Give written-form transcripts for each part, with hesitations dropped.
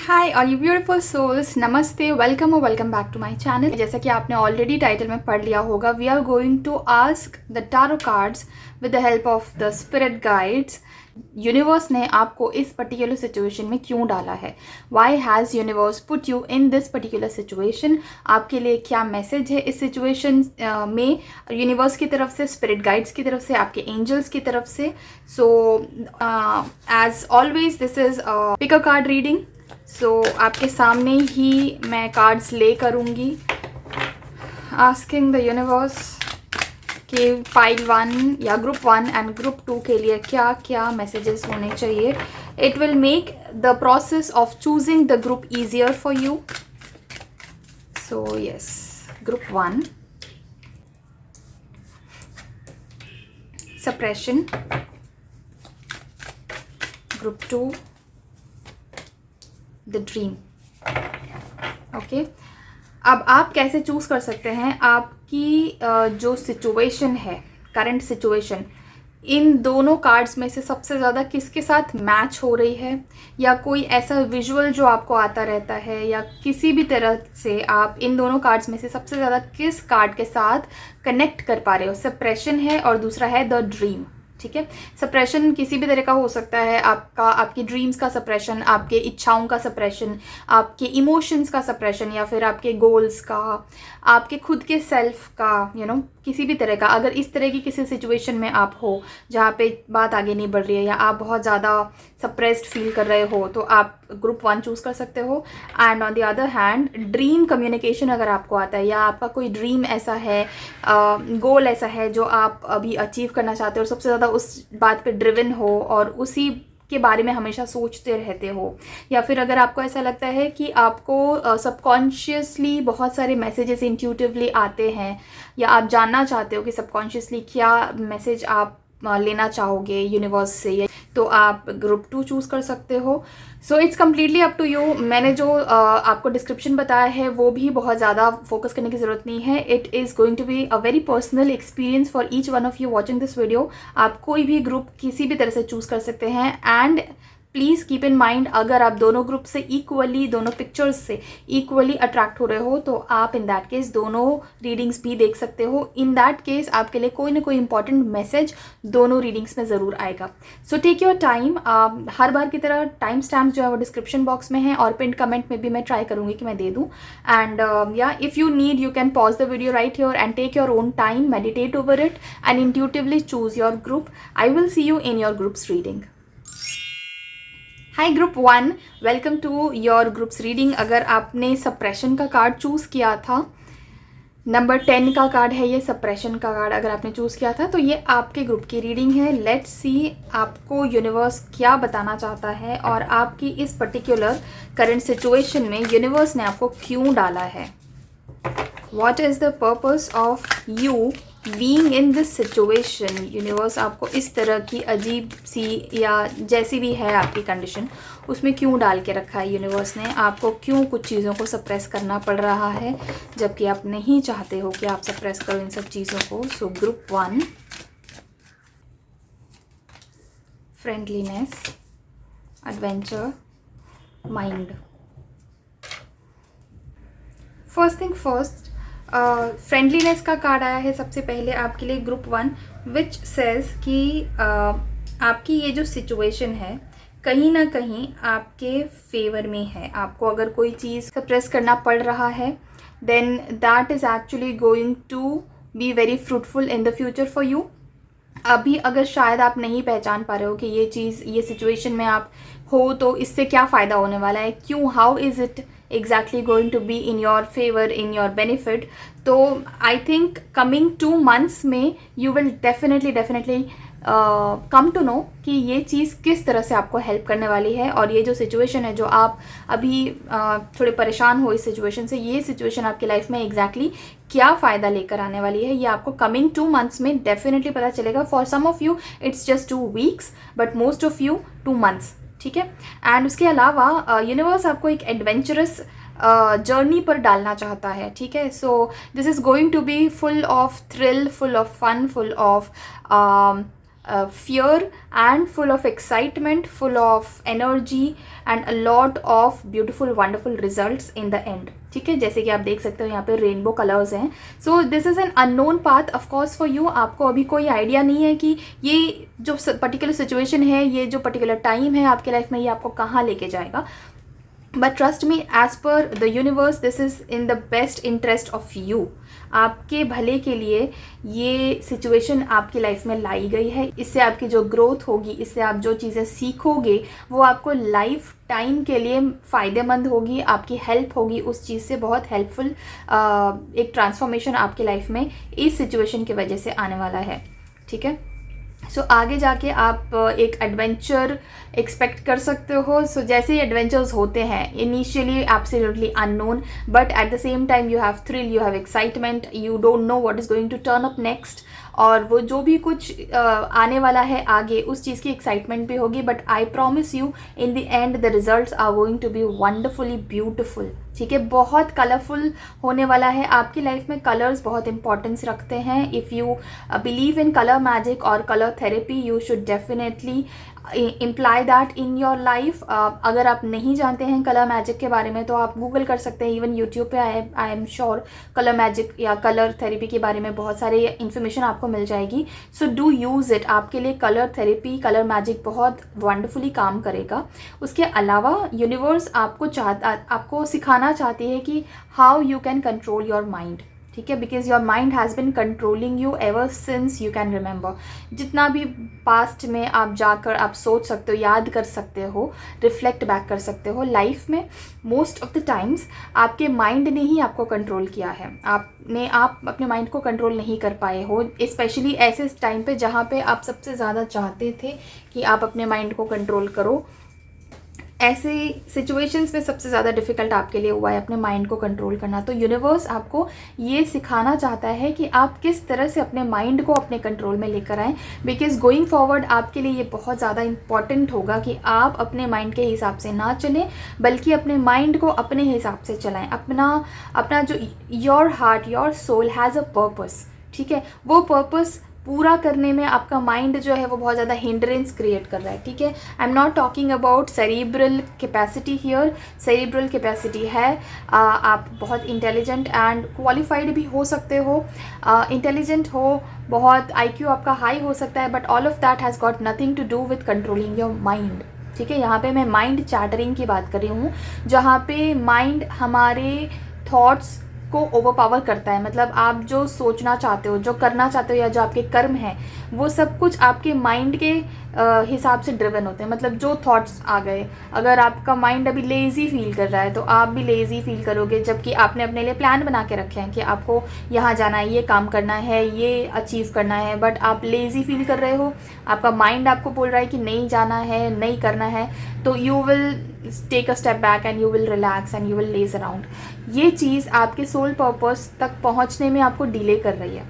Hi all you beautiful souls, नमस्ते, welcome और welcome back to my channel. जैसा कि आपने ऑलरेडी टाइटल में पढ़ लिया होगा, we are going to ask the tarot cards with the help of the spirit guides. Universe ने आपको इस पर्टिकुलर सिचुएशन में क्यों डाला है? Why has universe put you in this particular situation? आपके लिए क्या मैसेज है इस सिचुएशन में यूनिवर्स की तरफ से, स्पिरिट गाइड्स की तरफ से, आपके एंजल्स की तरफ से? So as always this is pick a card reading. आपके सामने ही मैं कार्ड्स ले करूँगी, आस्किंग द यूनिवर्स कि फाइल 1 या ग्रुप 1 एंड ग्रुप 2 के लिए क्या क्या मैसेजेस होने चाहिए। It will make the process of choosing the group easier for you. So yes, group 1 suppression, group 2 the dream. Okay, अब आप कैसे चूज़ कर सकते हैं आपकी जो सिचुएशन है, करंट सिचुएशन, इन दोनों कार्ड्स में से सबसे ज़्यादा किसके साथ मैच हो रही है, या कोई ऐसा विजुअल जो आपको आता रहता है, या किसी भी तरह से आप इन दोनों कार्ड्स में से सबसे ज़्यादा किस कार्ड के साथ कनेक्ट कर पा रहे हो। सप्रेशन है और दूसरा है द ड्रीम। ठीक है, सप्रेशन किसी भी तरह का हो सकता है, आपकी ड्रीम्स का सप्रेशन, आपके इच्छाओं का सप्रेशन, आपके इमोशंस का सप्रेशन, या फिर आपके गोल्स का, आपके खुद के सेल्फ का, किसी भी तरह का। अगर इस तरह की किसी सिचुएशन में आप हो जहाँ पे बात आगे नहीं बढ़ रही है, या आप बहुत ज़्यादा सप्रेस्ड फील कर रहे हो, तो आप ग्रुप 1 चूज़ कर सकते हो। And on the other hand, dream communication अगर आपको आता है, या आपका कोई ड्रीम ऐसा है, गोल ऐसा है जो आप अभी अचीव करना चाहते हो और सबसे ज़्यादा उस बात पे ड्रिवन हो और उसी के बारे में हमेशा सोचते रहते हो, या फिर अगर आपको ऐसा लगता है कि आपको सबकॉन्शियसली बहुत सारे मैसेजेस इंट्यूटिवली आते हैं, या आप जानना चाहते हो कि सबकॉन्शियसली क्या मैसेज आप लेना चाहोगे यूनिवर्स से, तो आप ग्रुप 2 चूज़ कर सकते हो। So it's completely up to you. मैंने जो आपको डिस्क्रिप्शन बताया है वो भी बहुत ज़्यादा फोकस करने की ज़रूरत नहीं है। It is going to be a very personal experience for each one of you watching this video. आप कोई भी ग्रुप किसी भी तरह से चूज़ कर सकते हैं। And please keep in mind, अगर आप दोनों ग्रुप से इक्वली, दोनों पिक्चर्स से इक्वली अट्रैक्ट हो रहे हो, तो आप इन दैट केस दोनों रीडिंग्स भी देख सकते हो। इन दैट केस आपके लिए कोई ना कोई इंपॉर्टेंट मैसेज दोनों रीडिंग्स में ज़रूर आएगा। So take your time. हर बार की तरह टाइम स्टैम्प जो है वो डिस्क्रिप्शन बॉक्स में है, और पिन कमेंट में भी मैं ट्राई करूँगी कि मैं दे दूँ। एंड या if you need, you can pause the video right here and take your own time, meditate over it and intuitively choose your group. I will see you in your groups reading. Hi group 1, welcome to your groups reading. अगर आपने suppression का card choose किया था, number 10 का card है ये, suppression का card अगर आपने चूज़ किया था, तो ये आपके ग्रुप की रीडिंग है। लेट्स सी आपको यूनिवर्स क्या बताना चाहता है, और आपकी इस पर्टिकुलर करंट सिचुएशन में यूनिवर्स ने आपको क्यों डाला है। What is the purpose of you being in this situation? Universe आपको इस तरह की अजीब सी, या जैसी भी है आपकी कंडीशन, उसमें क्यों डाल के रखा है यूनिवर्स ने? आपको क्यों कुछ चीज़ों को सप्रेस करना पड़ रहा है, जबकि आप नहीं चाहते हो कि आप सप्रेस करो इन सब चीज़ों को। So group 1, friendliness, adventure, mind. First thing first, friendliness का कार्ड आया है सबसे पहले आपके लिए ग्रुप 1, विच सेज कि आपकी ये जो सिचुएशन है कहीं ना कहीं आपके फेवर में है। आपको अगर कोई चीज़ सप्रेस करना पड़ रहा है, then that is actually going to be very fruitful in the future for you. अभी अगर शायद आप नहीं पहचान पा रहे हो कि ये चीज़, ये सिचुएशन में आप हो तो इससे क्या फ़ायदा होने वाला है, क्यों, how is it exactly going to be in your favor, in your benefit, तो I think coming 2 months में you will definitely come to know कि ये चीज़ किस तरह से आपको हेल्प करने वाली है। और ये जो सिचुएशन है, जो आप अभी थोड़े परेशान हो इस सिचुएशन से, ये सिचुएशन आपकी लाइफ में एग्जैक्टली क्या फ़ायदा लेकर आने वाली है, ये आपको कमिंग 2 months में डेफिनेटली पता चलेगा। For some of you it's just 2 weeks, but most of you 2 months। ठीक है, एंड उसके अलावा यूनिवर्स आपको एक एडवेंचरस जर्नी पर डालना चाहता है। ठीक है, so this is going to be full of thrill, full of fun, full of fear and full of excitement, full of energy and a lot of beautiful wonderful results in the end. ठीक है, जैसे कि आप देख सकते हो यहाँ पे रेनबो कलर्स हैं. सो this is an unknown path of course for you. आपको अभी कोई आइडिया नहीं है कि ये जो पर्टिकुलर सिचुएशन है, ये जो पर्टिकुलर टाइम है आपके लाइफ में, ये आपको कहाँ लेके जाएगा. But trust me, as per the universe, this is in the best interest of you. आपके भले के लिए ये सिचुएशन आपकी लाइफ में लाई गई है. इससे आपकी जो ग्रोथ होगी, इससे आप जो चीज़ें सीखोगे, वो आपको लाइफ टाइम के लिए फ़ायदेमंद होगी, आपकी हेल्प होगी. उस चीज़ से बहुत हेल्पफुल एक ट्रांसफॉर्मेशन आपकी लाइफ में इस सिचुएशन की वजह से आने वाला है. ठीक है, सो आगे जाके आप एक एडवेंचर एक्सपेक्ट कर सकते हो. सो जैसे ही एडवेंचर्स होते हैं, initially absolutely unknown, but at the same time you have thrill, you have excitement, you don't know what is going to turn up next. और वो जो भी कुछ आने वाला है आगे, उस चीज़ की एक्साइटमेंट भी होगी. But I promise you, in the end the results are going to be wonderfully beautiful. ठीक है, बहुत कलरफुल होने वाला है. आपकी लाइफ में कलर्स बहुत इंपॉर्टेंस रखते हैं. If you believe in colour magic और colour therapy, you should definitely imply that in your life. अगर आप नहीं जानते हैं कलर मैजिक के बारे में, तो आप गूगल कर सकते हैं. इवन यूट्यूब पे I am sure colour magic या कलर थेरेपी के बारे में बहुत सारे इन्फॉर्मेशन आपको मिल जाएगी. So do use it. आपके लिए कलर थेरेपी, कलर मैजिक बहुत वंडरफुली काम करेगा. उसके अलावा यूनिवर्स आपको सिखाना चाहती है कि how you can control your mind. ठीक है, because your mind has been controlling you ever since you can remember. जितना भी पास्ट में आप जाकर आप सोच सकते हो, याद कर सकते हो, रिफ्लेक्ट बैक कर सकते हो, लाइफ में मोस्ट ऑफ द टाइम्स आपके माइंड ने ही आपको कंट्रोल किया है. आप अपने माइंड को कंट्रोल नहीं कर पाए हो, स्पेशली ऐसे टाइम पे जहाँ पे आप सबसे ज़्यादा चाहते थे कि आप अपने माइंड को कंट्रोल करो. ऐसे सिचुएशंस में सबसे ज़्यादा डिफ़िकल्ट आपके लिए हुआ है अपने माइंड को कंट्रोल करना. तो यूनिवर्स आपको ये सिखाना चाहता है कि आप किस तरह से अपने माइंड को अपने कंट्रोल में लेकर आएँ. बिकॉज गोइंग फॉरवर्ड आपके लिए ये बहुत ज़्यादा इंपॉर्टेंट होगा कि आप अपने माइंड के हिसाब से ना चलें, बल्कि अपने माइंड को अपने हिसाब से चलाएँ. अपना जो your heart, your soul has a purpose. ठीक है, वो पर्पस पूरा करने में आपका माइंड जो है वो बहुत ज़्यादा हिंड्रेंस क्रिएट कर रहा है. ठीक है, I am not talking about cerebral capacity here. Cerebral capacity है, आप बहुत इंटेलिजेंट एंड क्वालिफाइड भी हो सकते हो, इंटेलिजेंट हो, बहुत IQ आपका हाई हो सकता है, but all of that has got nothing to do with controlling your mind. ठीक है, यहाँ पे मैं माइंड चैटरिंग की बात कर रही हूँ, जहाँ पे माइंड हमारे थॉट्स को ओवरपावर करता है. मतलब आप जो सोचना चाहते हो, जो करना चाहते हो, या जो आपके कर्म हैं, वो सब कुछ आपके माइंड के हिसाब से ड्रिवन होते हैं. मतलब जो थॉट्स आ गए, अगर आपका माइंड अभी लेज़ी फील कर रहा है, तो आप भी लेज़ी फील करोगे, जबकि आपने अपने लिए प्लान बना के रखे हैं कि आपको यहाँ जाना है, ये काम करना है, ये अचीव करना है, बट आप लेज़ी फील कर रहे हो. आपका माइंड आपको बोल रहा है कि नहीं जाना है, नहीं करना है. तो you will take a step back and you will relax and you will laze around. ये चीज़ आपके सोल पर्पस तक पहुँचने में आपको डिले कर रही है.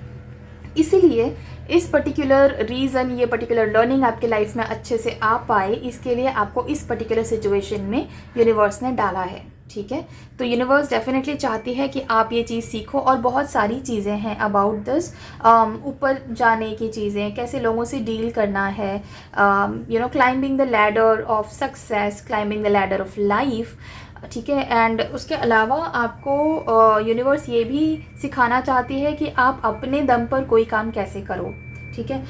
इसीलिए इस पर्टिकुलर रीज़न, ये पर्टिकुलर लर्निंग आपके लाइफ में अच्छे से आ पाए, इसके लिए आपको इस पर्टिकुलर सिचुएशन में यूनिवर्स ने डाला है. ठीक है, तो यूनिवर्स डेफिनेटली चाहती है कि आप ये चीज़ सीखो. और बहुत सारी चीज़ें हैं अबाउट दिस, ऊपर जाने की चीज़ें, कैसे लोगों से डील करना है, climbing the ladder of success, climbing the ladder of life. ठीक है, एंड उसके अलावा आपको यूनिवर्स ये भी सिखाना चाहती है कि आप अपने दम पर कोई काम कैसे करो. ठीक है,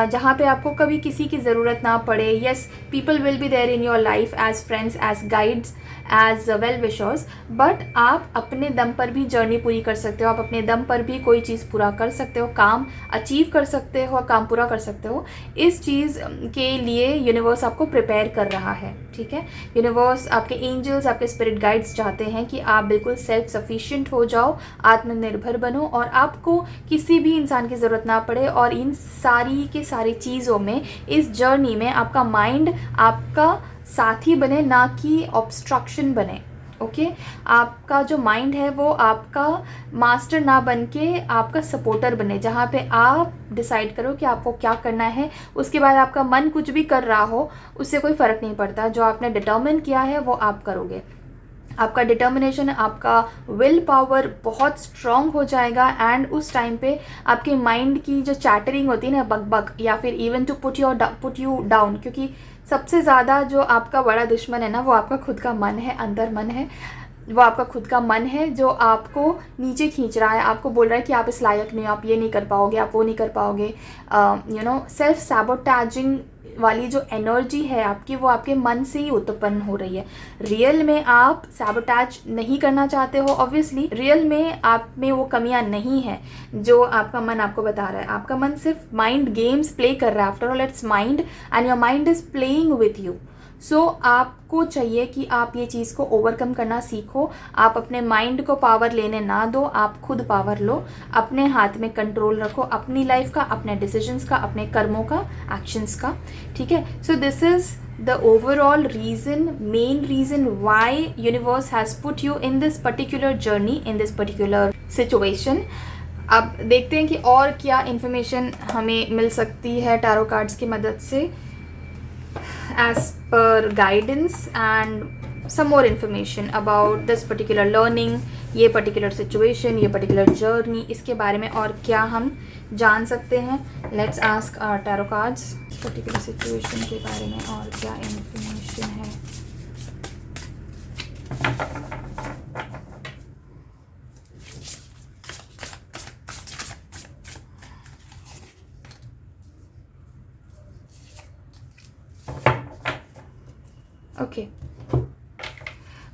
जहाँ पे आपको कभी किसी की ज़रूरत ना पड़े. Yes, people will be there in your life as friends, as guides, as well wishers, but आप अपने दम पर भी जर्नी पूरी कर सकते हो. आप अपने दम पर भी कोई चीज़ पूरा कर सकते हो, काम अचीव कर सकते हो, काम पूरा कर सकते हो. इस चीज़ के लिए यूनिवर्स आपको प्रिपेयर कर रहा है. ठीक है, यूनिवर्स, आपके एंजल्स, आपके स्पिरिट गाइड्स चाहते हैं कि आप बिल्कुल सेल्फ सफिशिएंट हो जाओ, आत्मनिर्भर बनो, और आपको किसी भी इंसान की ज़रूरत ना पड़े. और इन सारी की सारी चीज़ों में, इस जर्नी में आपका माइंड आपका साथी बने, ना कि ऑब्स्ट्रक्शन बने. ओके, आपका जो माइंड है वो आपका मास्टर ना बन के आपका सपोर्टर बने, जहाँ पे आप डिसाइड करो कि आपको क्या करना है. उसके बाद आपका मन कुछ भी कर रहा हो, उससे कोई फ़र्क नहीं पड़ता. जो आपने डिटर्मिन किया है वो आप करोगे. आपका डिटर्मिनेशन, आपका विल पावर बहुत स्ट्रॉन्ग हो जाएगा। एंड उस टाइम पे आपके माइंड की जो चैटरिंग होती है ना, बक बक, या फिर even to put you down, क्योंकि सबसे ज़्यादा जो आपका बड़ा दुश्मन है ना, वो आपका खुद का मन है, अंदर मन है, वो आपका खुद का मन है जो आपको नीचे खींच रहा है, आपको बोल रहा है कि आप इस लायक नहीं हो, आप ये नहीं कर पाओगे, आप वो नहीं कर पाओगे। सेल्फ सैबोटैजिंग वाली जो एनर्जी है आपकी, वो आपके मन से ही उत्पन्न हो रही है। रियल में आप सैबोटैज नहीं करना चाहते हो, ऑब्वियसली रियल में आप में वो कमियां नहीं है जो आपका मन आपको बता रहा है। आपका मन सिर्फ माइंड गेम्स प्ले कर रहा है, after all it's mind and your mind is playing with you. So आपको चाहिए कि आप ये चीज़ को ओवरकम करना सीखो। आप अपने माइंड को पावर लेने ना दो, आप खुद पावर लो, अपने हाथ में कंट्रोल रखो, अपनी लाइफ का, अपने डिसीजंस का, अपने कर्मों का, एक्शंस का। ठीक है, so this is the overall reason, main reason why universe has put you in this particular journey, in this particular situation. अब देखते हैं कि और क्या इन्फॉर्मेशन हमें मिल सकती है टैरो कार्ड्स की मदद से, as per guidance and some more information about this particular learning, ये particular situation, ये particular journey, इसके बारे में और क्या हम जान सकते हैं। Let's ask our tarot cards इस particular situation के बारे में और क्या information है। ओके,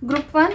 ग्रुप 1,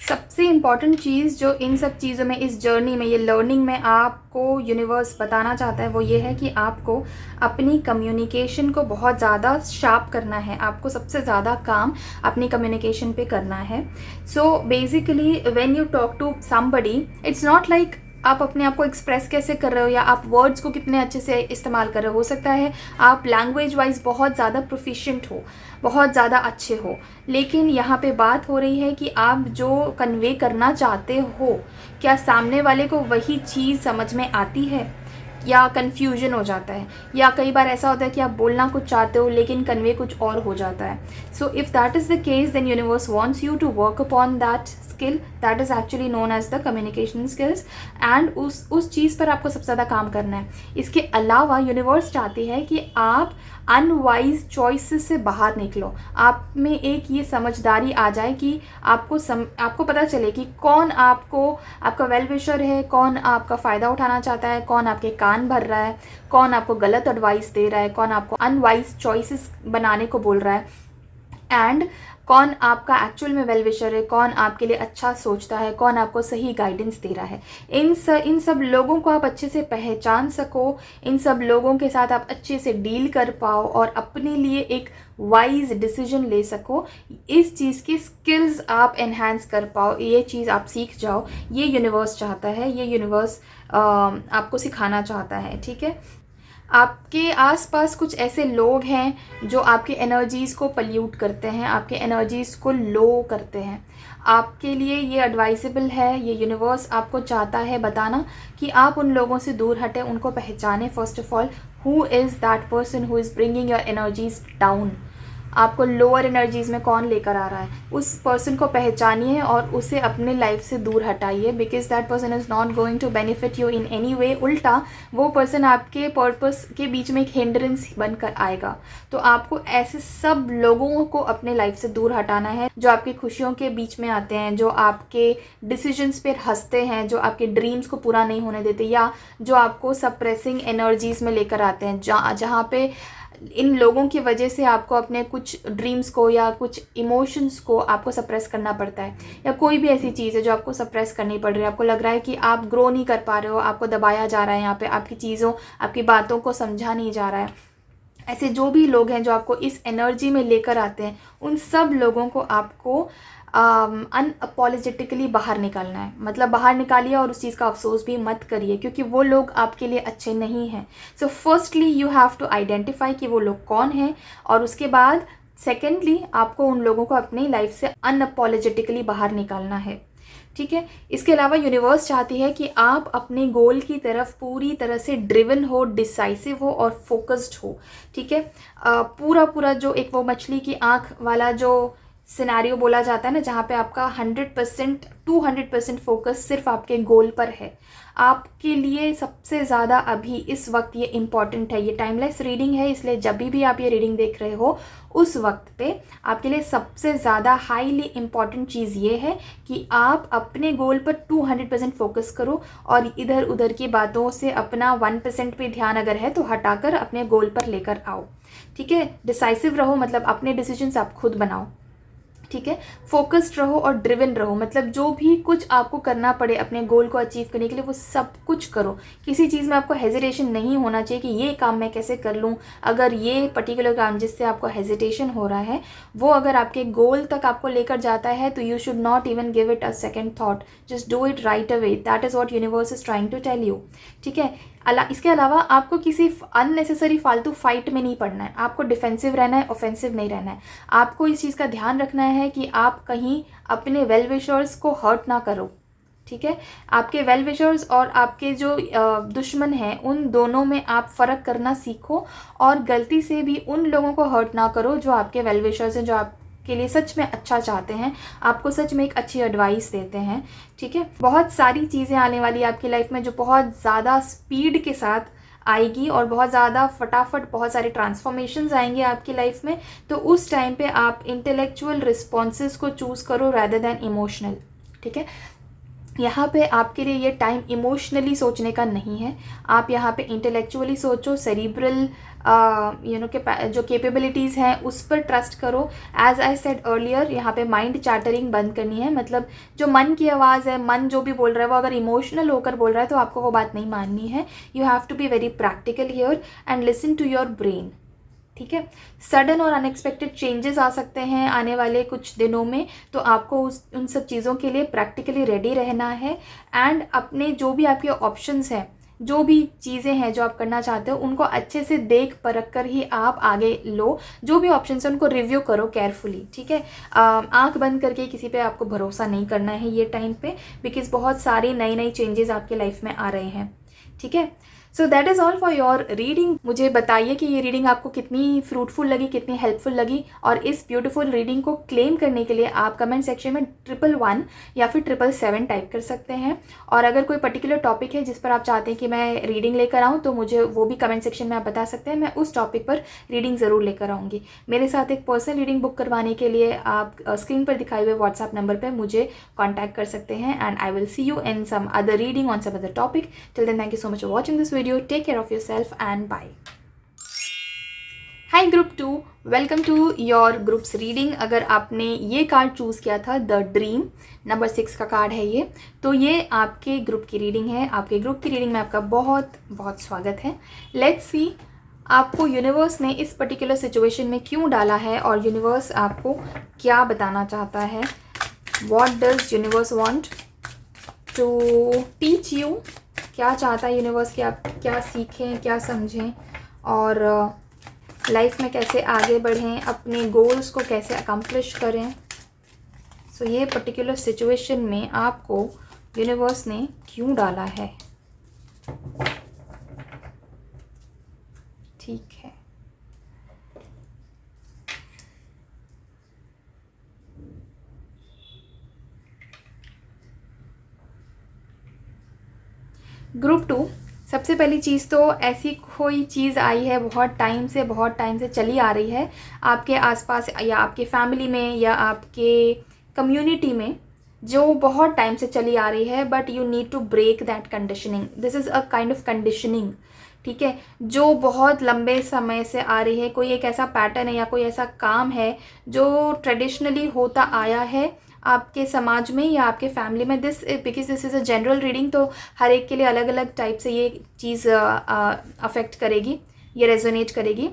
सबसे इम्पॉर्टेंट चीज़ जो इन सब चीज़ों में, इस जर्नी में, ये लर्निंग में आपको यूनिवर्स बताना चाहता है, वो ये है कि आपको अपनी कम्युनिकेशन को बहुत ज़्यादा शार्प करना है। आपको सबसे ज़्यादा काम अपनी कम्युनिकेशन पे करना है। So basically when you talk to somebody, it's not like आप अपने आप को एक्सप्रेस कैसे कर रहे हो या आप वर्ड्स को कितने अच्छे से इस्तेमाल कर रहे हो सकता है आप लैंग्वेज वाइज बहुत ज़्यादा प्रोफिशिएंट हो, बहुत ज़्यादा अच्छे हो, लेकिन यहाँ पे बात हो रही है कि आप जो कन्वे करना चाहते हो, क्या सामने वाले को वही चीज़ समझ में आती है या कन्फ्यूजन हो जाता है, या कई बार ऐसा होता है कि आप बोलना कुछ चाहते हो लेकिन कन्वे कुछ और हो जाता है। So if that is the case, then universe wants you to work upon that skill that is actually known as the communication skills, and उस चीज़ पर आपको सबसे ज़्यादा काम करना है। इसके अलावा यूनिवर्स चाहती है कि आप अनवाइज चॉइसेस से बाहर निकलो, आप में एक ये समझदारी आ जाए कि आपको पता चले कि कौन आपका वेल विशर है, कौन आपका फ़ायदा उठाना चाहता है, कौन आपके कान भर रहा है, कौन आपको गलत एडवाइस दे रहा है, कौन आपको अनवाइज चॉइसेस बनाने को बोल रहा है, एंड कौन आपका एक्चुअल में वेल विशर है, कौन आपके लिए अच्छा सोचता है, कौन आपको सही गाइडेंस दे रहा है। इन सब लोगों को आप अच्छे से पहचान सको, इन सब लोगों के साथ आप अच्छे से डील कर पाओ और अपने लिए एक वाइज डिसीजन ले सको, इस चीज़ की स्किल्स आप एनहांस कर पाओ, ये चीज़ आप सीख जाओ, ये यूनिवर्स चाहता है, ये यूनिवर्स आपको सिखाना चाहता है। ठीक है, आपके आसपास कुछ ऐसे लोग हैं जो आपके एनर्जीज़ को पल्यूट करते हैं, आपके एनर्जीज़ को लो करते हैं। आपके लिए ये एडवाइजेबल है, ये यूनिवर्स आपको चाहता है बताना कि आप उन लोगों से दूर हटें, उनको पहचानें। First of all, who is that person who is bringing your energies down, आपको लोअर एनर्जीज़ में कौन लेकर आ रहा है, उस पर्सन को पहचानिए और उसे अपने लाइफ से दूर हटाइए, because that person is not going to benefit you in any way. उल्टा वो पर्सन आपके पर्पस के बीच में एक हिंड्रेंस बनकर आएगा। तो आपको ऐसे सब लोगों को अपने लाइफ से दूर हटाना है जो आपकी खुशियों के बीच में आते हैं, जो आपके डिसीजंस पर हंसते हैं, जो आपके ड्रीम्स को पूरा नहीं होने देते, या जो आपको सप्रेसिंग एनर्जीज़ में लेकर आते हैं, जहाँ पे इन लोगों की वजह से आपको अपने कुछ ड्रीम्स को या कुछ इमोशंस को आपको सप्रेस करना पड़ता है, या कोई भी ऐसी चीज़ है जो आपको सप्रेस करनी पड़ रही है, आपको लग रहा है कि आप ग्रो नहीं कर पा रहे हो, आपको दबाया जा रहा है, यहाँ पे आपकी चीज़ों, आपकी बातों को समझा नहीं जा रहा है। ऐसे जो भी लोग हैं जो आपको इस एनर्जी में लेकर आते हैं, उन सब लोगों को आपको अनअपोलोजेटिकली बाहर निकालना है। मतलब बाहर निकालिए और उस चीज़ का अफसोस भी मत करिए, क्योंकि वो लोग आपके लिए अच्छे नहीं हैं। So firstly you have to identify कि वो लोग कौन हैं, और उसके बाद सेकेंडली आपको उन लोगों को अपनी लाइफ से अनअपोलोजेटिकली बाहर निकालना है। ठीक है, इसके अलावा यूनिवर्स चाहती है कि आप अपने गोल की तरफ पूरी तरह से ड्रिवन हो, डिसाइसिव हो और फोकस्ड हो। ठीक है, पूरा जो एक वो मछली की आँख वाला जो सिनेरियो बोला जाता है ना, जहाँ पे आपका 100% 200% फोकस सिर्फ आपके गोल पर है। आपके लिए सबसे ज़्यादा अभी इस वक्त ये इम्पॉर्टेंट है, ये टाइमलेस रीडिंग है, इसलिए जब भी आप ये रीडिंग देख रहे हो उस वक्त पे आपके लिए सबसे ज़्यादा हाईली इम्पॉर्टेंट चीज़ ये है कि आप अपने गोल पर 200% फोकस करो और इधर उधर की बातों से अपना 1% भी ध्यान अगर है तो हटाकर अपने गोल पर लेकर आओ। ठीक है, डिसाइसिव रहो, मतलब अपने डिसीजंस आप खुद बनाओ। ठीक है, फोकस्ड रहो और ड्रिवन रहो, मतलब जो भी कुछ आपको करना पड़े अपने गोल को अचीव करने के लिए वो सब कुछ करो। किसी चीज़ में आपको हेजिटेशन नहीं होना चाहिए कि ये काम मैं कैसे कर लूँ। अगर ये पर्टिकुलर काम जिससे आपको हेजिटेशन हो रहा है वो अगर आपके गोल तक आपको लेकर जाता है तो you should not even give it a second thought, just do it right away. That is what universe is trying to tell you. ठीक है, इसके अलावा आपको किसी अननेसेसरी फालतू फाइट में नहीं पड़ना है, आपको डिफेंसिव रहना है, ऑफेंसिव नहीं रहना है। आपको इस चीज़ का ध्यान रखना है कि आप कहीं अपने वेल विशर्स को हर्ट ना करो। ठीक है, आपके वेल विशर्स और आपके जो दुश्मन हैं उन दोनों में आप फ़र्क करना सीखो और गलती से भी उन लोगों को हर्ट ना करो जो आपके वेल विशर्स हैं, जो आप के लिए सच में अच्छा चाहते हैं, आपको सच में एक अच्छी एडवाइस देते हैं। ठीक है, बहुत सारी चीज़ें आने वाली आपकी लाइफ में जो बहुत ज़्यादा स्पीड के साथ आएगी और बहुत ज़्यादा फटाफट बहुत सारे ट्रांसफॉर्मेशंस आएंगे आपकी लाइफ में। तो उस टाइम पे आप इंटेलेक्चुअल रिस्पॉन्सेस को चूज़ करो रादर देन इमोशनल। ठीक है, यहाँ पे आपके लिए ये टाइम इमोशनली सोचने का नहीं है, आप यहाँ पे इंटेलेक्चुअली सोचो, सेरिब्रल के जो कैपेबिलिटीज़ हैं उस पर ट्रस्ट करो। एज आई सेड अर्लियर, यहाँ पे माइंड चैटरिंग बंद करनी है, मतलब जो मन की आवाज़ है, मन जो भी बोल रहा है वो अगर इमोशनल होकर बोल रहा है तो आपको वो बात नहीं माननी है। You have to be very practical here and listen to your brain. ठीक है, सडन और अनएक्सपेक्टेड चेंजेस आ सकते हैं आने वाले कुछ दिनों में, तो आपको उन सब चीज़ों के लिए प्रैक्टिकली रेडी रहना है एंड अपने जो भी आपके ऑप्शंस हैं, जो भी चीज़ें हैं जो आप करना चाहते हो उनको अच्छे से देख परख कर ही आप आगे लो। जो भी ऑप्शंस हैं उनको रिव्यू करो केयरफुली। ठीक है, आंख बंद करके किसी पे आपको भरोसा नहीं करना है ये टाइम पे, बिकॉज बहुत सारी नई नई चेंजेस आपके लाइफ में आ रहे हैं। ठीक है, सो that is all for your reading. मुझे बताइए कि ये रीडिंग आपको कितनी फ्रूटफुल लगी, कितनी हेल्पफुल लगी, और इस ब्यूटीफुल रीडिंग को क्लेम करने के लिए आप कमेंट सेक्शन में 111 या फिर 777 टाइप कर सकते हैं। और अगर कोई पर्टिकुलर टॉपिक है जिस पर आप चाहते हैं कि मैं रीडिंग लेकर आऊँ तो मुझे वो भी कमेंट सेक्शन में आप बता सकते हैं, मैं उस टॉपिक पर रीडिंग ज़रूर लेकर आऊँगी। मेरे साथ एक पर्सनल रीडिंग बुक करवाने के लिए आप स्क्रीन पर दिखाए हुए व्हाट्सएप नंबर पर मुझे कॉन्टैक्ट कर सकते हैं and I will see you in some other reading on some other topic. Till then, thank you so much for watching this video. Take care of yourself and bye. Hi group 2, welcome to your groups reading. अगर आपने ये card choose किया था, the dream number 6 का card है ये, तो ये आपके ग्रुप की रीडिंग है। आपके ग्रुप की रीडिंग में आपका बहुत बहुत स्वागत है। लेट्स सी आपको यूनिवर्स ने इस पर्टिकुलर सिचुएशन में क्यों डाला है और यूनिवर्स आपको क्या बताना चाहता है। What does universe want to teach you, क्या चाहता है यूनिवर्स कि आप क्या सीखें, क्या समझें और लाइफ में कैसे आगे बढ़ें, अपने गोल्स को कैसे अकम्प्लिश करें। सो ये पर्टिकुलर सिचुएशन में आपको यूनिवर्स ने क्यों डाला है। ठीक है, ग्रुप 2, सबसे पहली चीज़ तो ऐसी कोई चीज़ आई है बहुत टाइम से चली आ रही है आपके आसपास या आपके फैमिली में या आपके कम्युनिटी में, जो बहुत टाइम से चली आ रही है, but you need to break that conditioning. This is a kind of conditioning. ठीक है, जो बहुत लंबे समय से आ रही है, कोई एक ऐसा पैटर्न है या कोई ऐसा काम है जो ट्रेडिशनली होता आया है आपके समाज में या आपके फैमिली में। Because this is a general reading, तो हर एक के लिए अलग अलग टाइप से ये चीज़ अफेक्ट करेगी, ये रेजोनेट करेगी।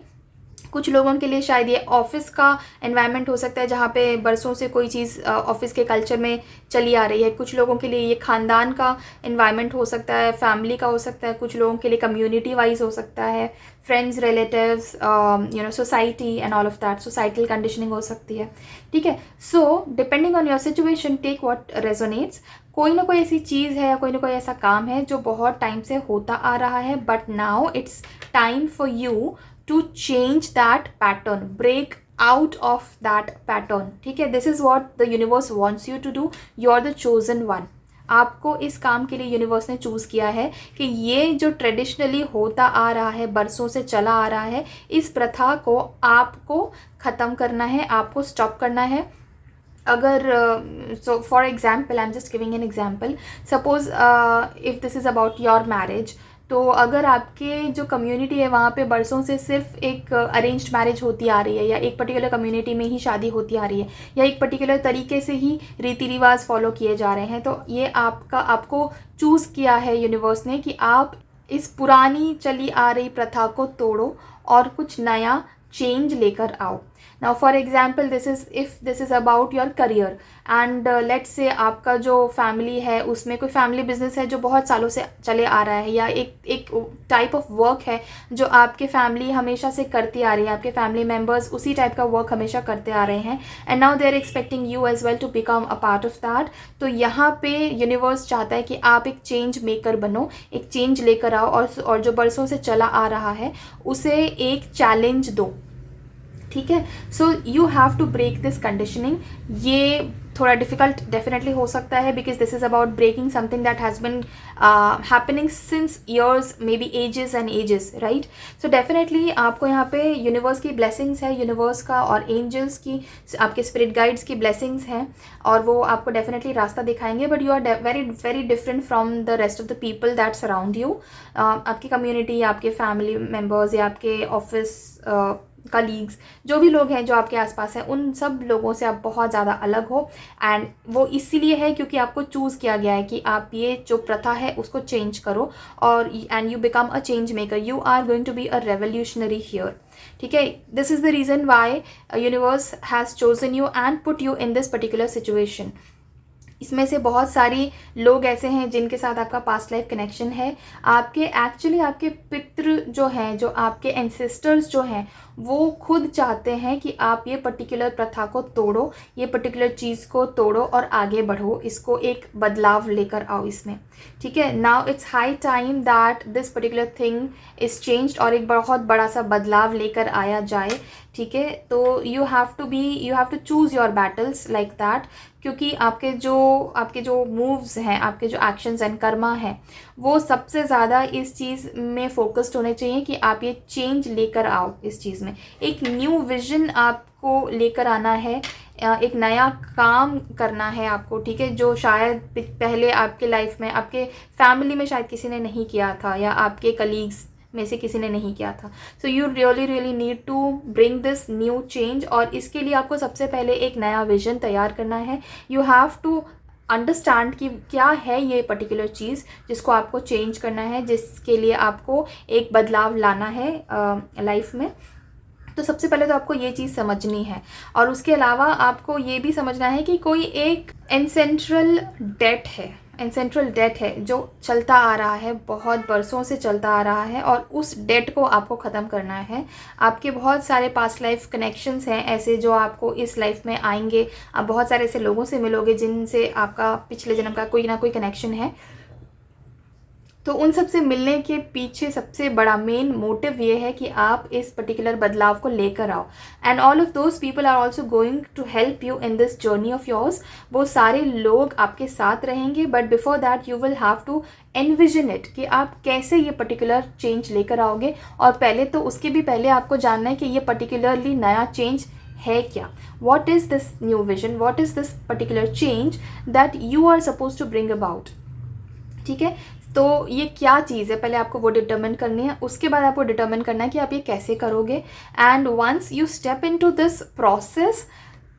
कुछ लोगों के लिए शायद ये ऑफिस का एनवायरनमेंट हो सकता है जहाँ पे बरसों से कोई चीज़ ऑफिस के कल्चर में चली आ रही है। कुछ लोगों के लिए ये ख़ानदान का एनवायरनमेंट हो सकता है, फैमिली का हो सकता है। कुछ लोगों के लिए कम्युनिटी वाइज हो सकता है, friends, relatives, society and all of that, societal conditioning हो सकती है। ठीक है, so depending on your situation take what resonates. कोई ना कोई ऐसी चीज़ है या कोई ना कोई ऐसा काम है जो बहुत टाइम से होता आ रहा है, but now it's time for you to change that pattern, break out of that pattern, ठीक है। This is what the universe wants you to do, you are the chosen one. आपको इस काम के लिए यूनिवर्स ने चूज़ किया है कि ये जो ट्रेडिशनली होता आ रहा है, बरसों से चला आ रहा है, इस प्रथा को आपको ख़त्म करना है, आपको स्टॉप करना है। अगर so for example, I am just giving an example, suppose if this is about your marriage, तो अगर आपके जो कम्युनिटी है वहाँ पे बरसों से सिर्फ एक अरेंज्ड मैरिज होती आ रही है, या एक पर्टिकुलर कम्युनिटी में ही शादी होती आ रही है, या एक पर्टिकुलर तरीके से ही रीति रिवाज फॉलो किए जा रहे हैं, तो ये आपको चूज़ किया है यूनिवर्स ने कि आप इस पुरानी चली आ रही प्रथा को तोड़ो और कुछ नया चेंज लेकर आओ। Now for example, this is about your career, and let's say आपका जो फैमिली है उसमें कोई फैमिली बिजनेस है जो बहुत सालों से चले आ रहा है, या एक टाइप ऑफ वर्क है जो आपके फैमिली हमेशा से करती आ रही है, आपके फैमिली मेम्बर्स उसी टाइप का वर्क हमेशा करते आ रहे हैं, and now they are expecting you as well to become a part of that. तो यहाँ पे यूनिवर्स चाहता है कि आप एक चेंज मेकर बनो, एक चेंज लेकर आओ, और जो बरसों से चला आ रहा है उसे एक चैलेंज दो, ठीक है। So you have to break this conditioning. ये थोड़ा डिफिकल्ट डेफिनेटली हो सकता है, because this is about breaking something that has been happening since years, maybe ages and ages, right. So definitely आपको यहाँ पे यूनिवर्स की ब्लेसिंग्स है, यूनिवर्स का और एंजल्स की, आपके स्पिरिट गाइड्स की ब्लेसिंग्स हैं, और वो आपको डेफिनेटली रास्ता दिखाएंगे, but you are very very different from the rest of the people that surround you. आपकी कम्युनिटी, आपके फैमिली मेम्बर्स, या आपके ऑफिस कलीग्स, जो भी लोग हैं जो आपके आसपास हैं, उन सब लोगों से आप बहुत ज़्यादा अलग हो, एंड वो इसीलिए है क्योंकि आपको चूज़ किया गया है कि आप ये जो प्रथा है उसको चेंज करो, और and you become a change maker, you are going to be a revolutionary here, ठीक है। This is the reason why universe has chosen you and put you in this particular situation. इसमें से बहुत सारी लोग ऐसे हैं जिनके साथ आपका पास्ट लाइफ कनेक्शन है। आपके पितृ जो हैं, जो आपके एंसेस्टर्स जो हैं, वो खुद चाहते हैं कि आप ये पर्टिकुलर प्रथा को तोड़ो, ये पर्टिकुलर चीज़ को तोड़ो और आगे बढ़ो, इसको एक बदलाव लेकर आओ इसमें, ठीक है। Now it's high time that this particular thing is changed, और एक बहुत बड़ा सा बदलाव लेकर आया जाए, ठीक है। तो you have to choose your battles like that, क्योंकि आपके जो मूव्स हैं, आपके जो एक्शंस एंड कर्मा हैं, वो सबसे ज़्यादा इस चीज़ में फोकस्ड होने चाहिए कि आप ये चेंज लेकर आओ इस चीज़ में। एक न्यू विजन आपको लेकर आना है, एक नया काम करना है आपको, ठीक है, जो शायद पहले आपके लाइफ में, आपके फैमिली में शायद किसी ने नहीं किया था, या आपके कलीग्स में से किसी ने नहीं किया था। So you really need to bring this new change, और इसके लिए आपको सबसे पहले एक नया विजन तैयार करना है। यू हैव टू अंडरस्टैंड कि क्या है ये पर्टिकुलर चीज़ जिसको आपको चेंज करना है, जिसके लिए आपको एक बदलाव लाना है लाइफ में। तो सबसे पहले तो आपको ये चीज़ समझनी है, और उसके अलावा आपको ये भी समझना है कि कोई एक एंसेंट्रल डेट है जो चलता आ रहा है, बहुत बरसों से चलता आ रहा है, और उस डेट को आपको ख़त्म करना है। आपके बहुत सारे पास्ट लाइफ कनेक्शंस हैं ऐसे जो आपको इस लाइफ में आएंगे। आप बहुत सारे ऐसे लोगों से मिलोगे जिनसे आपका पिछले जन्म का कोई ना कोई कनेक्शन है। तो उन सब से मिलने के पीछे सबसे बड़ा मेन मोटिव ये है कि आप इस पर्टिकुलर बदलाव को लेकर आओ, and all of those people are also going to help you in this journey of yours. वो सारे लोग आपके साथ रहेंगे, but before that you will have to envision it कि आप कैसे ये पर्टिकुलर चेंज लेकर आओगे। और पहले तो उसके भी पहले आपको जानना है कि ये पर्टिकुलरली नया चेंज है क्या। What is this new vision, what is this particular change that you are suppose to bring about, ठीक है। तो ये क्या चीज़ है, पहले आपको वो डिटर्मिन करनी है, उसके बाद आपको डिटर्मिन करना है कि आप ये कैसे करोगे। And once you step into this process,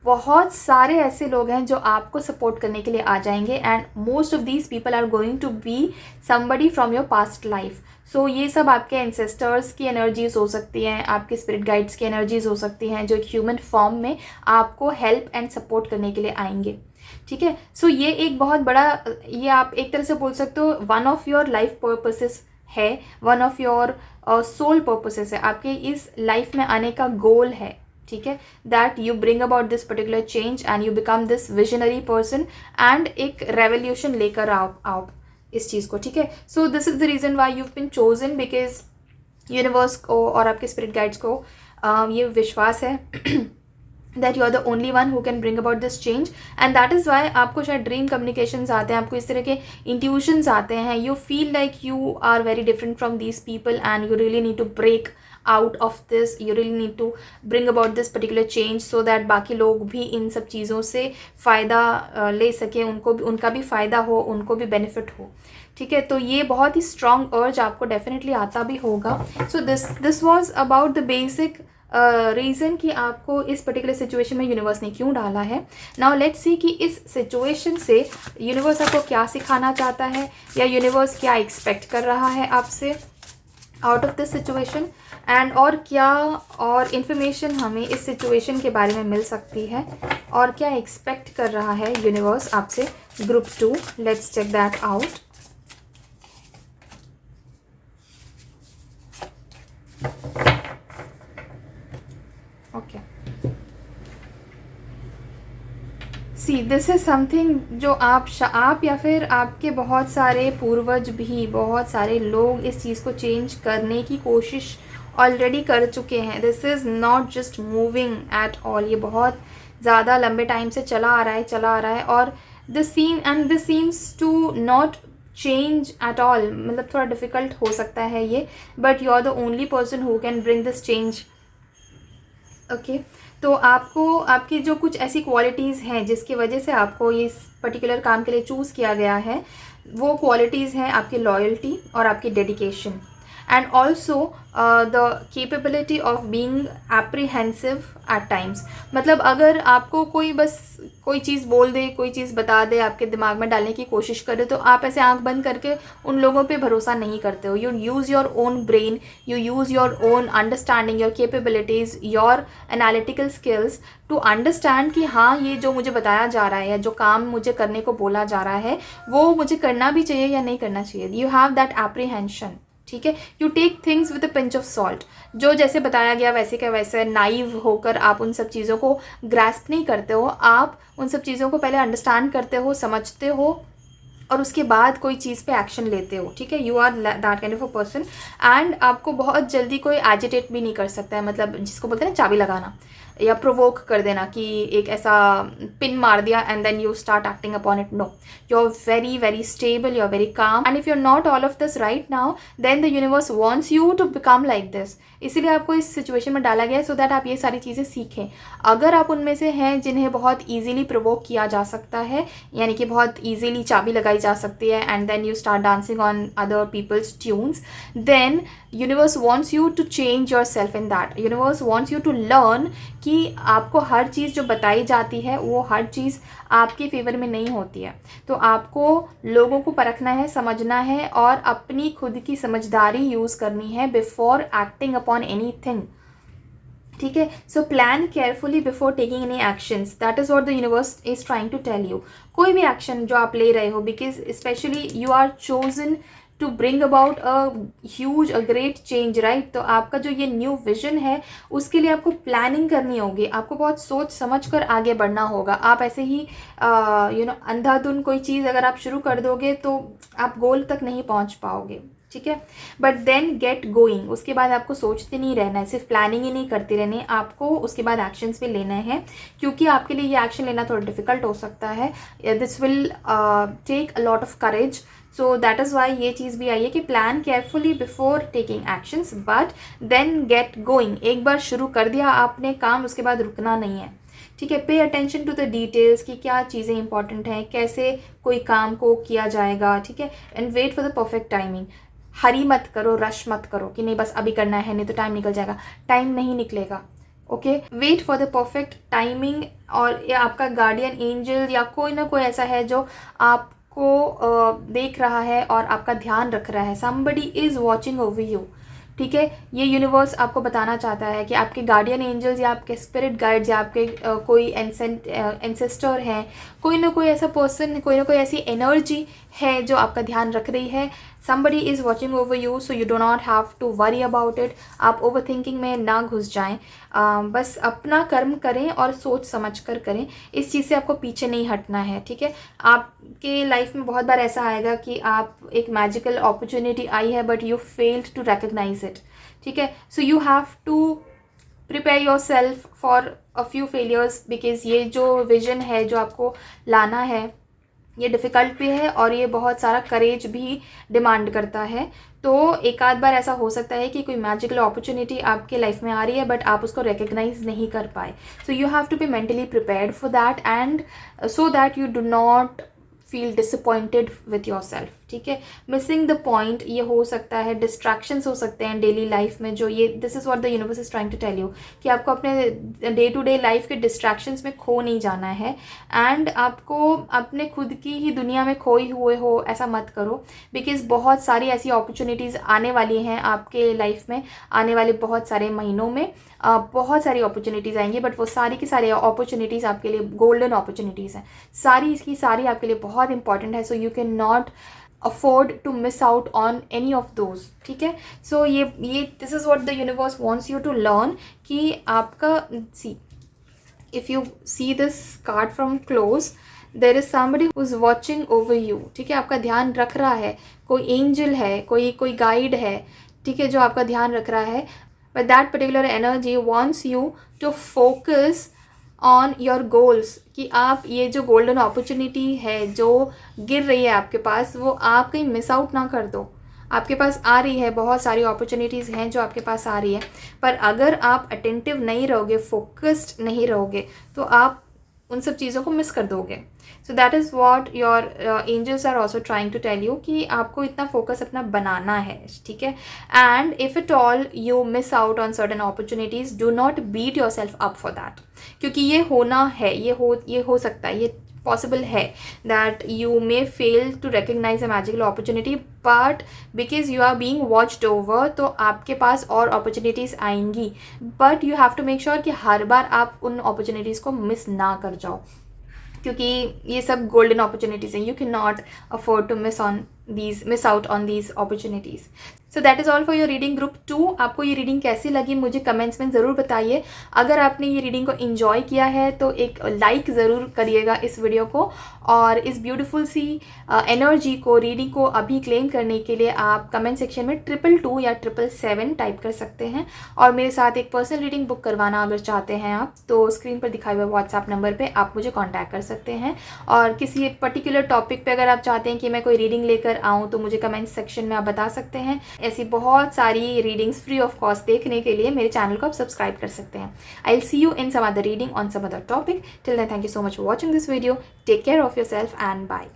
बहुत सारे ऐसे लोग हैं जो आपको सपोर्ट करने के लिए आ जाएंगे, and most of these people are going to be somebody from your past life. So ये सब आपके एंसेस्टर्स की एनर्जीज हो सकती हैं, आपके स्पिरिट गाइड्स की एनर्जीज हो सकती हैं, जो एक ह्यूमन फॉर्म में आपको हेल्प एंड सपोर्ट करने के लिए आएंगे, ठीक है। सो ये एक बहुत बड़ा, ये आप एक तरह से बोल सकते हो one of your life purposes है, one of your soul purposes है, आपके इस लाइफ में आने का गोल है, ठीक है। That you bring about this particular change and you become this visionary person, and एक रेवोल्यूशन लेकर आओ इस चीज़ को, ठीक है। So this is the reason why you've been chosen, because universe को और आपके स्पिरिट गाइड्स को ये विश्वास है that you are the only one who can bring about this change, and that is why आपको शायद ड्रीम कम्युनिकेशंस आते हैं, आपको इस तरह के इंट्यूशंस आते हैं. You feel like you are very different from these people and you really need to break out of this, you really need to bring about this particular change so that बाकी लोग भी इन सब चीज़ों से फ़ायदा ले सकें, उनको भी, उनका भी फ़ायदा हो, उनको भी बेनिफिट हो. ठीक है, तो ये बहुत ही स्ट्रॉन्ग अर्ज आपको डेफिनेटली आता भी होगा. So this was about the basic reason कि आपको इस पर्टिकुलर सिचुएशन में यूनिवर्स ने क्यों डाला है. नाउ लेट्स सी कि इस सिचुएशन से यूनिवर्स आपको क्या सिखाना चाहता है, या यूनिवर्स क्या एक्सपेक्ट कर रहा है आपसे out of this situation, and और क्या और इन्फॉर्मेशन हमें इस सिचुएशन के बारे में मिल सकती है, और क्या एक्सपेक्ट कर रहा है यूनिवर्स आपसे. Group 2, let's check that out. Okay, see this is something जो आप या फिर आपके बहुत सारे पूर्वज भी, बहुत सारे लोग इस चीज़ को चेंज करने की कोशिश ऑलरेडी कर चुके हैं. This is not just moving at all, ये बहुत ज़्यादा लंबे टाइम से चला आ रहा है और this seems to not change at all. मतलब थोड़ा डिफ़िकल्ट हो सकता है ये, but you are the only person who can bring this change. Okay, तो आपको आपकी जो कुछ ऐसी क्वालिटीज़ हैं जिसकी वजह से आपको इस पर्टिकुलर काम के लिए चूज़ किया गया है, वो क्वालिटीज़ हैं आपकी लॉयल्टी और आपकी dedication, and also the capability of being apprehensive at times. मतलब अगर आपको कोई बस कोई चीज़ बोल दे, कोई चीज़ बता दे, आपके दिमाग में डालने की कोशिश करे, तो आप ऐसे आंख बंद करके उन लोगों पे भरोसा नहीं करते हो. You use your own brain, you use your own understanding, your capabilities, your analytical skills to understand कि हाँ, ये जो मुझे बताया जा रहा है या जो काम मुझे करने को बोला जा रहा है वो मुझे करना भी चाहिए या नहीं करना चाहिए. You have that apprehension. ठीक है, you take things with a pinch of salt. जो जैसे बताया गया वैसे क्या वैसे नाइव होकर आप उन सब चीज़ों को ग्रैस्प नहीं करते हो. आप उन सब चीज़ों को पहले अंडरस्टैंड करते हो, समझते हो, और उसके बाद कोई चीज़ पे एक्शन लेते हो. ठीक है, you are that kind of a person, and आपको बहुत जल्दी कोई एजिटेट भी नहीं कर सकता है. मतलब जिसको बोलते हैं ना चाबी लगाना या प्रोवोक कर देना कि एक ऐसा पिन मार दिया and then you start acting upon it. No, you are very very stable, you are very calm, and if you are not all of this right now, then the universe wants you to become like this. इसीलिए आपको इस situation में डाला गया है so that आप ये सारी चीज़ें सीखें. अगर आप उनमें से हैं जिन्हें बहुत ईजिली प्रोवोक किया जा सकता है, यानी कि बहुत ईजिली चाबी लगाई जा सकती है, and then you start dancing on other people's tunes, then universe wants you to change your self in that. Universe wants you to learn कि आपको हर चीज़ जो बताई जाती है वो हर चीज़ आपके फेवर में नहीं होती है. तो आपको लोगों को परखना है, समझना है, और अपनी खुद की समझदारी यूज़ करनी है before acting upon any thing. ठीक है, so plan carefully before taking any actions. That is what the universe is trying to tell you. कोई भी एक्शन जो आप ले रहे हो, because specially you are chosen to bring about a huge a great change, right. तो आपका जो ये न्यू विजन है उसके लिए आपको प्लानिंग करनी होगी, आपको बहुत सोच समझ कर आगे बढ़ना होगा. आप ऐसे ही अंधाधुन कोई चीज़ अगर आप शुरू कर दोगे तो आप गोल तक नहीं पहुंच पाओगे. ठीक है, बट देन गेट गोइंग. उसके बाद आपको सोचते नहीं रहना है, सिर्फ प्लानिंग ही नहीं करते रहने, आपको उसके बाद एक्शंस भी लेने हैं, क्योंकि आपके लिए ये एक्शन लेना थोड़ा डिफिकल्ट हो सकता है. This will take a lot of courage. So that is why ये चीज़ भी आई है कि plan carefully before taking actions, but then get going. एक बार शुरू कर दिया आपने काम, उसके बाद रुकना नहीं है. ठीक है, pay attention to the details कि क्या चीज़ें इंपॉर्टेंट हैं, कैसे कोई काम को किया जाएगा. ठीक है, and wait for the perfect timing. Hurry मत करो, रश मत करो कि नहीं बस अभी करना है, नहीं तो टाइम निकल जाएगा. टाइम नहीं निकलेगा. Okay, wait for the perfect timing. और या आपका गार्डियन एंजल या कोई ना कोई ऐसा है जो आपको देख रहा है और आपका ध्यान रख रहा है. Somebody is watching over you. ठीक है, ये यूनिवर्स आपको बताना चाहता है कि आपके गार्डियन एंजल्स या आपके स्पिरिट गाइड्स या आपके कोई एंसेस्टर हैं, कोई ना कोई ऐसा पर्सन, कोई ना कोई ऐसी एनर्जी है जो आपका ध्यान रख रही है. somebody is watching over you, so you do not have to worry about it. आप ओवर थिंकिंग में ना घुस जाएं. बस अपना कर्म करें और सोच समझ कर करें. इस चीज़ से आपको पीछे नहीं हटना है. ठीक है, आपके लाइफ में बहुत बार ऐसा आएगा कि आप एक मैजिकल अपॉर्चुनिटी आई है but you failed to recognize it. ठीक है, so you have to prepare your self for a few failures, because ये जो विजन है जो आपको लाना है ये डिफ़िकल्ट भी है और ये बहुत सारा करेज भी डिमांड करता है। तो एक आध बार ऐसा हो सकता है कि कोई मैजिकल अपॉर्चुनिटी आपके लाइफ में आ रही है बट आप उसको रिकग्नाइज नहीं कर पाए। So you have to be mentally prepared for that and so that you do not feel disappointed with your self, ठीक है। मिसिंग द पॉइंट ये हो सकता है, डिस्ट्रैक्शंस हो सकते हैं डेली लाइफ में, जो ये this is what the universe is trying to tell you कि आपको अपने डे टू डे लाइफ के डिस्ट्रैक्शंस में खो नहीं जाना है एंड आपको अपने खुद की ही दुनिया में खोए हुए हो ऐसा मत करो, बिकॉज बहुत सारी ऐसी अपॉर्चुनिटीज़ आने वाली हैं आपके लाइफ में आने वाले बहुत सारे महीनों में। बहुत सारी अपॉर्चुनिटीज़ आएंगी बट वो सारी की सारी अपॉर्चुनिटीज़ आपके लिए गोल्डन अपॉर्चुनिटीज़ हैं, सारी इसकी सारी आपके लिए बहुत इंपॉर्टेंट है। So you can not afford to miss out on any of those, ठीक है। सो ये this is what the universe wants you to learn कि आपका see if you see this card from close there is somebody who is watching over you, ठीक है। आपका ध्यान रख रहा है, कोई एंजल है, कोई गाइड है, ठीक है, जो आपका ध्यान रख रहा है। But that particular energy wants you to focus on your goals, कि आप ये जो गोल्डन अपॉर्चुनिटी है जो गिर रही है आपके पास वो आप कहीं मिस आउट ना कर दो। आपके पास आ रही है, बहुत सारी अपॉर्चुनिटीज़ हैं जो आपके पास आ रही है, पर अगर आप अटेंटिव नहीं रहोगे, फोकस्ड नहीं रहोगे तो आप उन सब चीज़ों को मिस कर दोगे। So that is what your angels are also trying to tell you कि आपको इतना फोकस अपना बनाना है, ठीक है। And if it all you miss out on certain opportunities, do not beat your self up for that, क्योंकि ये होना है, ये हो सकता है, ये पॉसिबल है that you may fail to recognize a magical opportunity, but because you are being watched over तो आपके पास और अपॉर्चुनिटीज़ आएंगी, but you have to make sure कि हर बार आप उन अपॉर्चुनिटीज़ को मिस ना कर जाओ, क्योंकि ये सब गोल्डन अपॉर्चुनिटीज़ हैं। You can not afford to miss out on these opportunities. So that is all for your reading group 2। आपको ये रीडिंग कैसी लगी मुझे कमेंट्स में ज़रूर बताइए। अगर आपने ये रीडिंग को इन्जॉय किया है तो एक लाइक ज़रूर करिएगा इस वीडियो को, और इस ब्यूटीफुल सी एनर्जी को, रीडिंग को अभी क्लेम करने के लिए आप कमेंट सेक्शन में 222 या 777 टाइप कर सकते हैं, और मेरे साथ एक पर्सनल रीडिंग बुक करवाना अगर चाहते हैं आप तो स्क्रीन पर दिखाए हुए व्हाट्सएप नंबर पर आप मुझे कॉन्टैक्ट कर सकते हैं। और किसी पर्टिकुलर टॉपिक पर अगर आप चाहते हैं कि मैं कोई रीडिंग लेकर आऊँ तो मुझे कमेंट सेक्शन में आप बता सकते हैं। ऐसी बहुत सारी रीडिंग्स फ्री ऑफ कॉस्ट देखने के लिए मेरे चैनल को आप सब्सक्राइब कर सकते हैं। I will see you in some other reading on some other topic. Till then, thank you so much for watching this video. Take care of your self and bye.